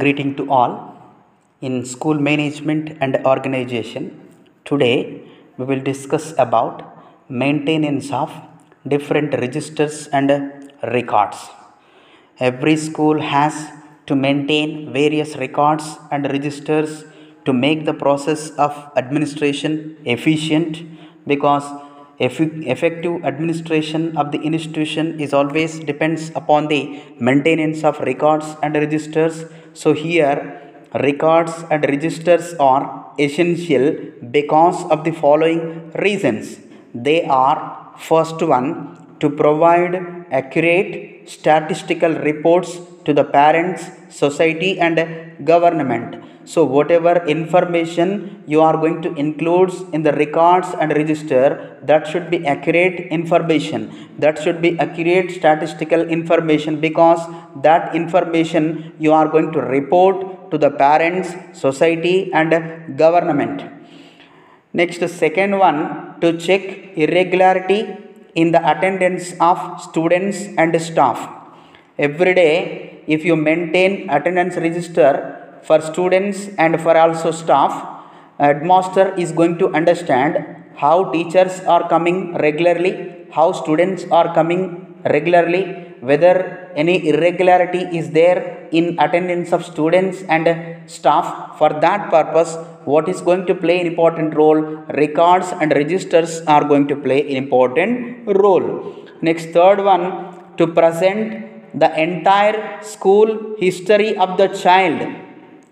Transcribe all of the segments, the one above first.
Greeting to all in school management and organization. Today we will discuss about maintenance of different registers and records. Every school has to maintain various records and registers to make the process of administration efficient because effective administration of the institution is always depends upon the maintenance of records and registers. So here records and registers are essential because of the following reasons. They are: first one, to provide accurate statistical reports to the parents, society and government. So whatever information you are going to include in the records and register, that should be accurate information, that should be accurate statistical information, because that information you are going to report to the parents, society and government. Next, second one, to check irregularity in the attendance of students and staff. Every day, if you maintain attendance register for students and for also staff, headmaster is going to understand how teachers are coming regularly, how students are coming regularly, whether any irregularity is there in attendance of students and staff. For that purpose, what is going to play an important role? Records and registers are going to play an important role. Next, third one, to present the entire school history of the child.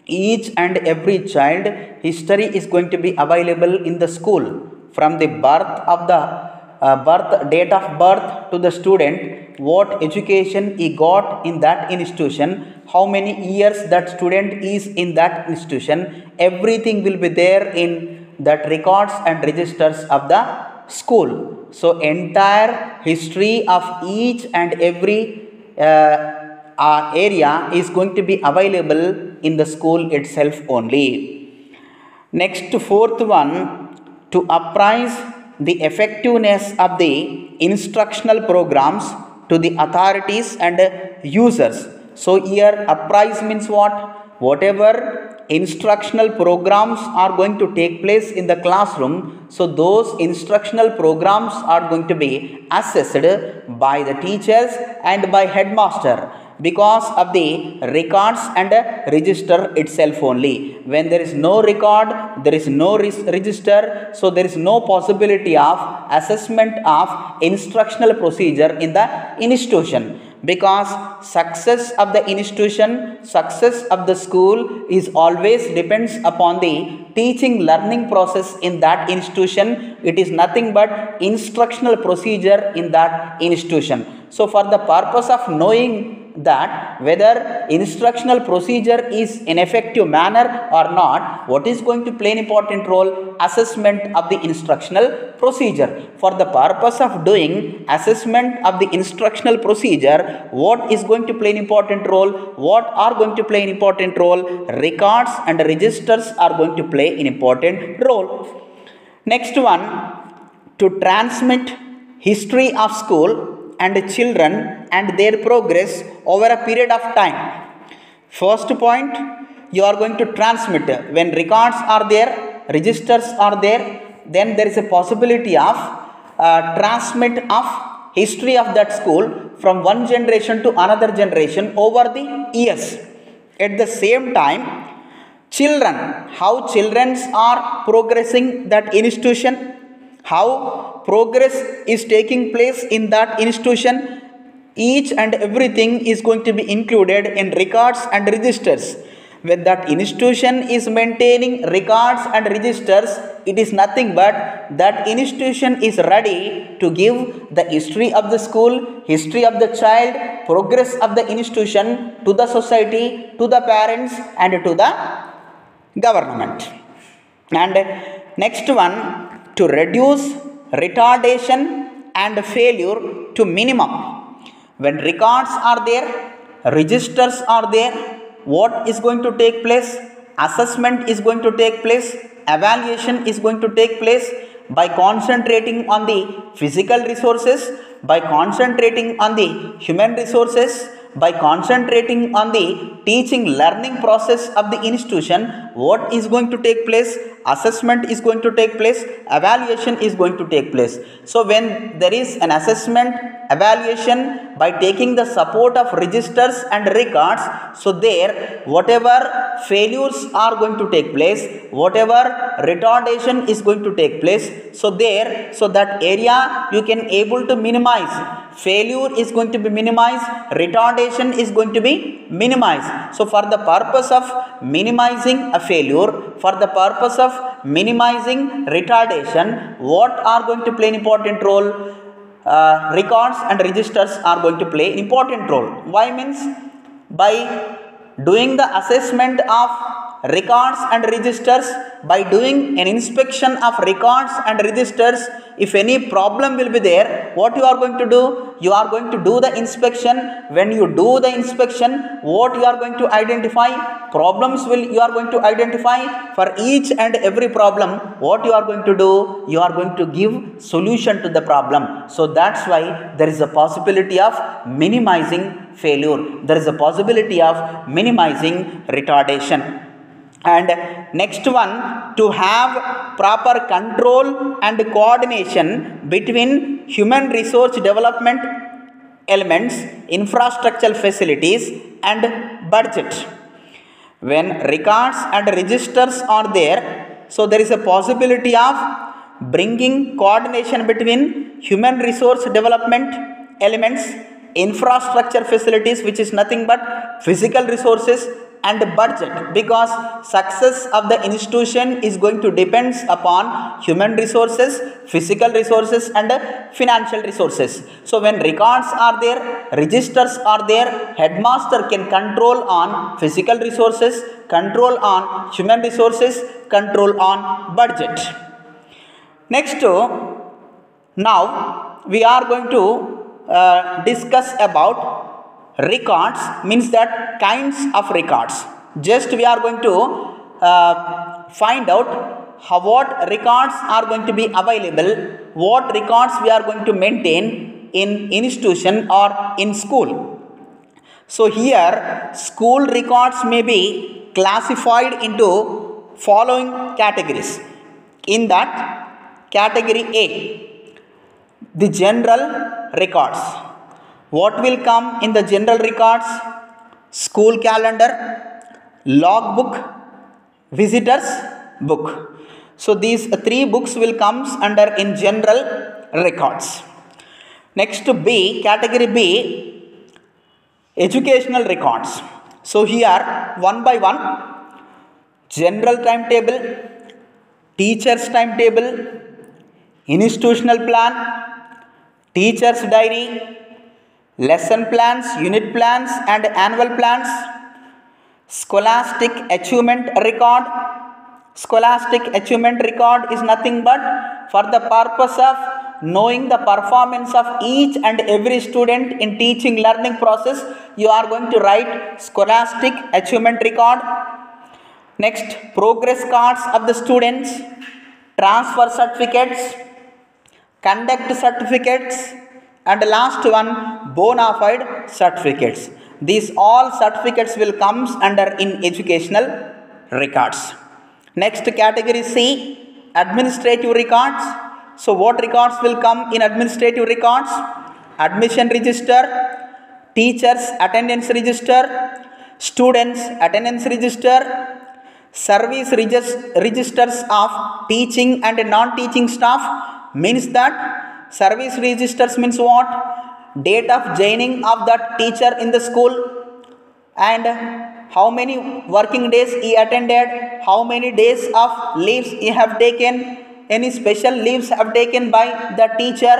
Each and every child history is going to be available in the school, from the birth of the date of birth to the student, what education he got in that institution, how many years that student is in that institution. Everything will be there in that records and registers of the school. So entire history of each and every area is going to be available in the school itself only. Next, fourth one, to apprise the effectiveness of the instructional programs to the authorities and users. So here apprise means what? Whatever instructional programs are going to take place in the classroom, so those instructional programs are going to be assessed by the teachers and by headmaster, because of the records and register itself only. When there is no record, there is no register, so there is no possibility of assessment of instructional procedure in the institution, because success of the institution, success of the school is always depends upon the teaching learning process in that institution. It is nothing but instructional procedure in that institution. So for the purpose of knowing that whether instructional procedure is in effective manner or not, what is going to play an important role? Assessment of the instructional procedure. For the purpose of doing assessment of the instructional procedure, what is going to play an important role? What are going to play an important role? Records and registers are going to play an important role. Next one, to transmit history of school and children and their progress over a period of time. First point, you are going to transmit. When records are there, registers are there, then there is a possibility of transmit of history of that school from one generation to another generation over the years. At the same time, children, how children are progressing that institution, how progress is taking place in that institution, each and everything is going to be included in records and registers. When that institution is maintaining records and registers, it is nothing but that institution is ready to give the history of the school, history of the child, progress of the institution to the society, to the parents and to the government. And next one, to reduce retardation and failure to minimum. When records are there, registers are there, what is going to take place? Assessment is going to take place, evaluation is going to take place by concentrating on the physical resources, by concentrating on the human resources, by concentrating on the teaching learning process of the institution, what is going to take place? Assessment is going to take place, evaluation is going to take place. So when there is an assessment, evaluation, by taking the support of registers and records, so there whatever failures are going to take place, whatever retardation is going to take place, so there, so that area you can able to minimize. Failure is going to be minimized, retardation is going to be minimized. So for the purpose of minimizing a failure, for the purpose of minimizing retardation, what are going to play an important role? Records and registers are going to play an important role. Why means? By doing the assessment of records and registers, by doing an inspection of records and registers, if any problem will be there, what you are going to do? You are going to do the inspection. When you do the inspection, what you are going to identify? Problems you are going to identify. For each and every problem, what you are going to do? You are going to give solution to the problem. So that's why there is a possibility of minimizing failure. There is a possibility of minimizing retardation. And next one, to have proper control and coordination between human resource development elements, infrastructural facilities and budget. When records and registers are there, so there is a possibility of bringing coordination between human resource development elements, infrastructure facilities, which is nothing but physical resources, and budget, because success of the institution is going to depend upon human resources, physical resources and financial resources. So when records are there, registers are there, headmaster can control on physical resources, control on human resources, control on budget. Next, now we are going to discuss about records, means that kinds of records. Just we are going to find out what records are going to be available, what records we are going to maintain in institution or in school. So here school records may be classified into following categories. In that category A, the general records. What will come in the general records? School calendar, logbook, visitors book. So these three books will come under in general records. Next to B, category B, educational records. So here one by one, general timetable, teacher's timetable, institutional plan, teacher's diary, lesson plans, unit plans and annual plans, scholastic achievement record. Scholastic achievement record is nothing but for the purpose of knowing the performance of each and every student in teaching learning process. You are going to write scholastic achievement record. Next, progress cards of the students, transfer certificates, conduct certificates, and last one, bona fide certificates. These all certificates will come under in educational records. Next category C, administrative records. So what records will come in administrative records? Admission register, teachers attendance register, students attendance register, service registers of teaching and non-teaching staff. Means that service registers means what? Date of joining of that teacher in the school and how many working days he attended, how many days of leaves he have taken, any special leaves have taken by the teacher,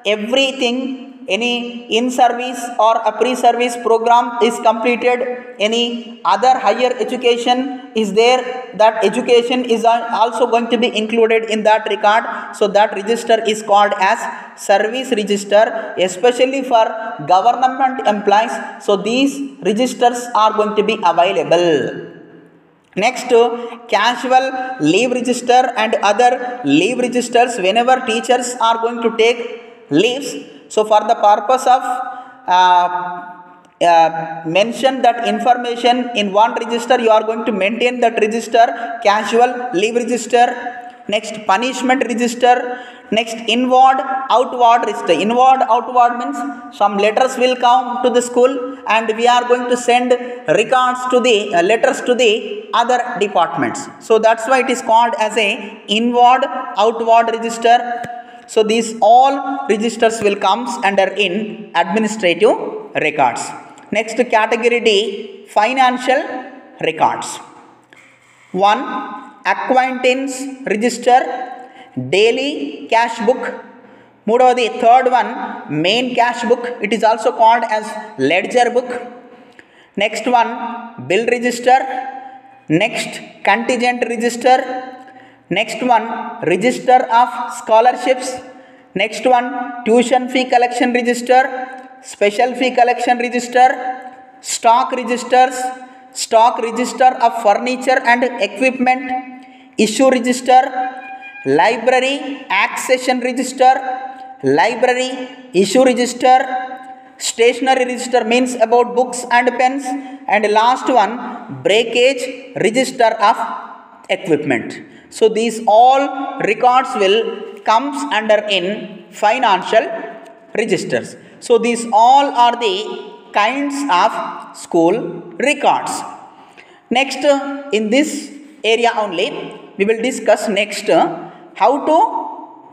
everything, any in-service or a pre-service program is completed, any other higher education is there, that education is also going to be included in that record. So that register is called as service register, especially for government employees. So these registers are going to be available. Next, casual leave register and other leave registers. Whenever teachers are going to take leaves, so for the purpose of mention that information in one register, you are going to maintain that register. Casual leave register, next punishment register, next inward outward register. Inward outward means some letters will come to the school and we are going to send records to the letters to the other departments. So that's why it is called as a inward outward register. So these all registers will comes under in administrative records. Next category D, financial records. 1. Acquaintance register, daily cash book. మూడవది third one, main cash book. It is also called as ledger book. Next one, bill register. Next, contingent register. Next one, register of scholarships. Next one, tuition fee collection register, special fee collection register, stock registers, stock register of furniture and equipment, issue register, library accession register, library issue register, stationery register means about books and pens, and last one, breakage register of equipment. So these all records will comes under in financial registers. So these all are the kinds of school records. Next, in this area only, we will discuss next how to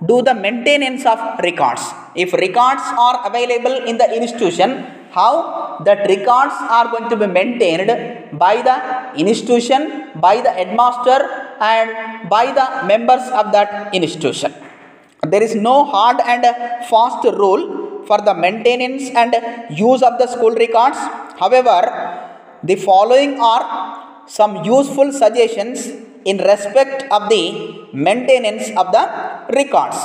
do the maintenance of records. If records are available in the institution, how that records are going to be maintained by the institution, by the headmaster and by the members of that institution. There is no hard and fast rule for the maintenance and use of the school records. However, the following are some useful suggestions in respect of the maintenance of the records.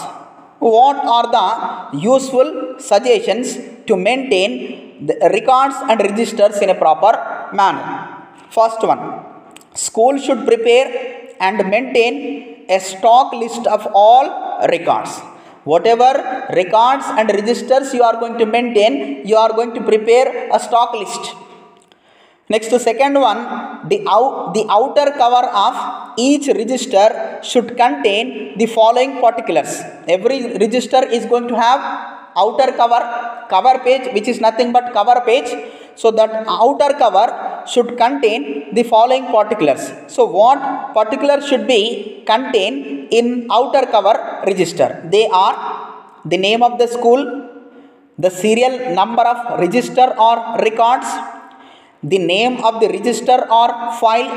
What are the useful suggestions to maintain the records and registers in a proper manner? First one, school should prepare and maintain a stock list of all records. Whatever records and registers you are going to maintain, you are going to prepare a stock list. Next, second one, the outer cover of each register should contain the following particulars. Every register is going to have outer cover page, which is nothing but cover page. So that outer cover should contain the following particulars. So what particulars should be contained in outer cover register? They are the name of the school, the serial number of register or records, the name of the register or file,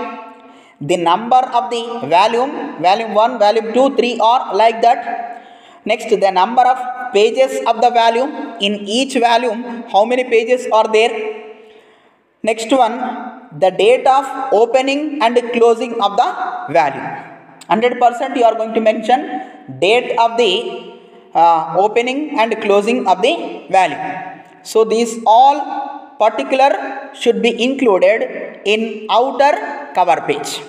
the number of the volume 1, volume 2, 3 or like that. Next, the number of pages of the volume. In each volume, how many pages are there? Next one, the date of opening and closing of the volume. 100% you are going to mention date of the opening and closing of the volume. So these all particular should be included in outer cover page.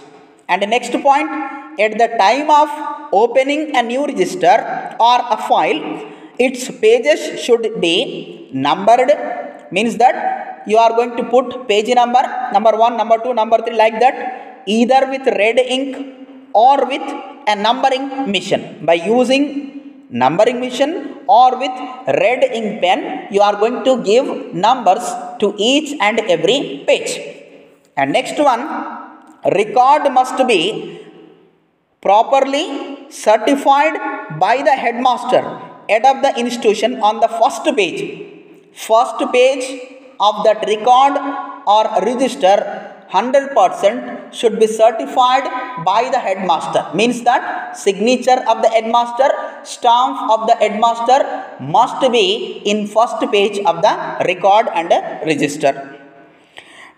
And the next point, at the time of opening a new register or a file, its pages should be numbered. Means that you are going to put page number 1, number 2, number 3 like that, either with red ink or with a numbering machine. By using numbering machine or with red ink pen, you are going to give numbers to each and every page. And next one, record must be properly certified by the headmaster head of the institution on the first page. First page of that record or register 100% should be certified by the headmaster. Means that signature of the headmaster, stamp of the headmaster must be in first page of the record and register.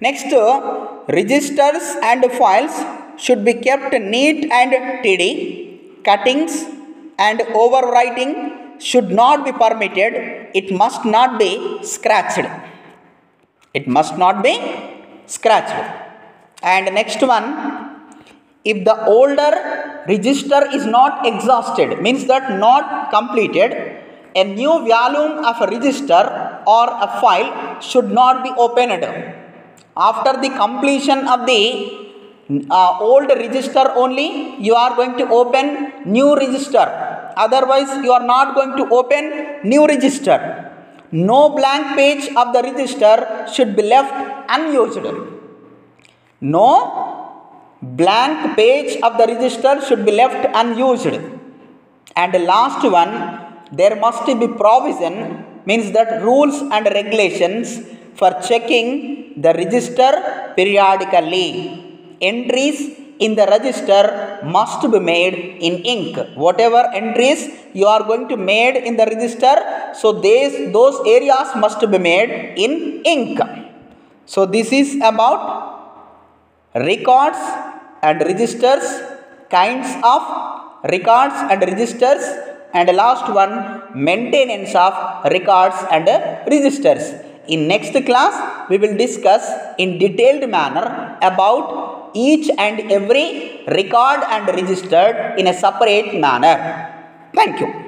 Next, registers and files should be kept neat and tidy. Cuttings and overwriting should not be permitted. It must not be scratched. It must not be scratched. And next one, if the older register is not exhausted, means that not completed, a new volume of a register or a file should not be opened. After the completion of the old register only, you are going to open new register. Otherwise, you are not going to open new register. No blank page of the register should be left unused. No blank page of the register should be left unused. And the last one, there must be provision, means that rules and regulations for checking the register periodically. Entries in the register must be made in ink. Whatever entries you are going to made in the register, so those areas must be made in ink. So this is about records and registers, kinds of records and registers, and last one, maintenance of records and registers. In next class, we will discuss in detailed manner about each and every record and registered in a separate manner. Thank you.